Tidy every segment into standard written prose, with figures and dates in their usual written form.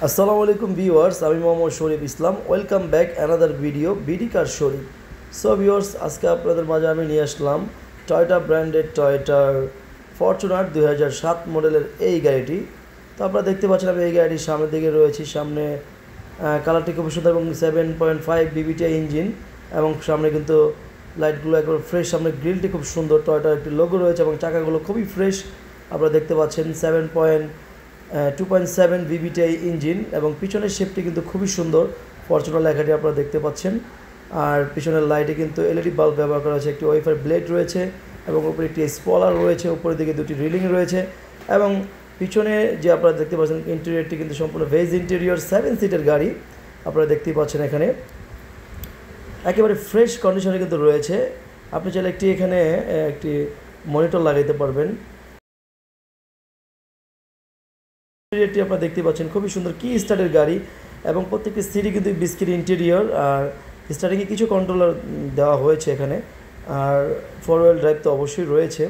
আসসালামু আলাইকুম ভিউয়ার্স, আমি Mohammad Sharif Islam. Welcome back another video BD car Sharif. So viewers, আজকে আপনাদের মাঝে আমি নিয়ে আসলাম টয়োটা ব্র্যান্ডেড টয়োটার ফরচুনার 2007 মডেলের এই গাড়িটি। তো আপনারা দেখতে পাচ্ছেন আমি এই গাড়িটির সামনের দিকে রয়েছি। সামনে কালারটি খুব সুন্দর এবং 7.5 বিবিটিআই ইঞ্জিন এবং সামনে কিন্তু লাইটগুলো একবার ফ্রেশ। সামনে গ্রিলটি খুব সুন্দর, টয়োটার একটি লোগো রয়েছে এবং চাকাগুলো খুবই ফ্রেশ। আপনারা দেখতে পাচ্ছেন 2.7 বিবিটিআই ইঞ্জিন এবং পিছনের শেপটি কিন্তু খুবই সুন্দর। ফরচুনার লেখাটি আপনারা দেখতে পাচ্ছেন। আর পিছনের লাইটে কিন্তু এলইডি বাল্ব ব্যবহার করা হয়েছে, একটি ওয়াইফাই ব্লেড রয়েছে এবং উপরে একটি স্পলার রয়েছে, উপরের দিকে দুটি রিলিং রয়েছে এবং পিছনে যে আপনারা দেখতে পাচ্ছেন ইন্টেরিয়রটি কিন্তু সম্পূর্ণ ভেজ ইন্টেরিয়র, 7 সিটের গাড়ি। আপনারা দেখতেই পাচ্ছেন এখানে একেবারে ফ্রেশ কন্ডিশনে কিন্তু রয়েছে। আপনি চাইলে এখানে একটি মনিটর লাগাইতে পারবেন। ইন্টেরিয়রটি আপনারা দেখতে পাচ্ছেন খুবই সুন্দর কি স্টার্টের গাড়ি এবং প্রত্যেকটি সিটই কিন্তু বিস্কিট ইন্টেরিয়র। আর স্টার্টিংয়ে কিছু কন্ট্রোলার দেওয়া হয়েছে এখানে। আর 4 হুইল ড্রাইভ তো অবশ্যই রয়েছে।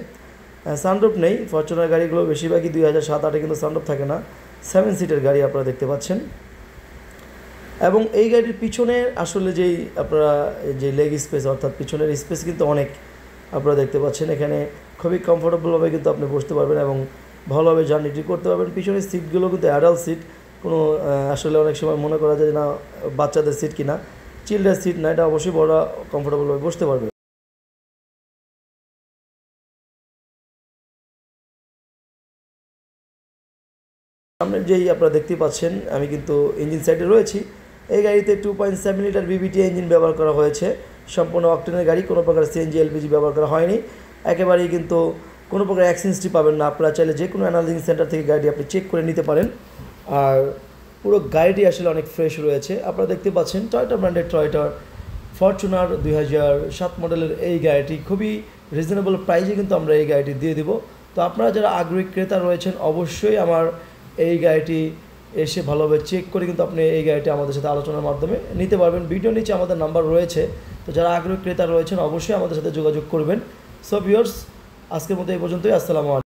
সানরুফ নেই, ফরচুনার গাড়িগুলো বেশিরভাগই 2007-08 কিন্তু সানরুফ থাকে না। 7 সিটের গাড়ি আপনারা দেখতে পাচ্ছেন এবং এই গাড়ির পিছনে আসলে যেই আপনারা যে লেগ স্পেস অর্থাৎ পিছনের স্পেস কিন্তু অনেক আপনারা দেখতে পাচ্ছেন। এখানে খুবই কমফোর্টেবলভাবে কিন্তু আপনি বসতে পারবেন এবং ভালোভাবে জার্নিটি করতে পারবেন। পিছনের সিটগুলো কিন্তু অ্যাডাল্ট সিট, কোনো আসলে অনেক সময় মনে করা যায় না বাচ্চাদের সিট কিনা, চিলড্রেন সিট না, এটা অবশ্যই বড় কমফোর্টেবলভাবে বসতে পারবে। সামনে যেই আপনারা দেখতে পাচ্ছেন আমি কিন্তু ইঞ্জিন সাইডে রয়েছি। এই গাড়িতে 2.7 লিটার বিবিটিআই ইঞ্জিন ব্যবহার করা হয়েছে। সম্পূর্ণ অকটেনের গাড়ি, কোনো প্রকার সিএনজি এলপিজি ব্যবহার করা হয়নি। একেবারেই কিন্তু কোনো প্রকার অ্যাক্সিডেন্টটি পাবেন না। আপনারা চাইলে যে কোনো অ্যানালাইজিং সেন্টার থেকে গাড়ি আপনি চেক করে নিতে পারেন। আর পুরো গাড়িটি আসলে অনেক ফ্রেশ রয়েছে। আপনারা দেখতে পাচ্ছেন টয়োটা ব্র্যান্ডেড টয়োটার ফরচুনার 2007 মডেলের এই গাড়িটি খুবই রিজনেবল প্রাইসে কিন্তু আমরা এই গাড়িটি দিয়ে দিব। তো আপনারা যারা আগ্রহী ক্রেতা রয়েছেন অবশ্যই আমার এই গাড়িটি এসে ভালোভাবে চেক করে কিন্তু আপনি এই গাড়িটি আমাদের সাথে আলোচনার মাধ্যমে নিতে পারবেন। ভিডিও নিচে আমাদের নাম্বার রয়েছে। তো যারা আগ্রহী ক্রেতা রয়েছেন অবশ্যই আমাদের সাথে যোগাযোগ করবেন। সো ভিউয়ার্স, আজকের মতো এই পর্যন্তই। আসসালামু আলাইকুম।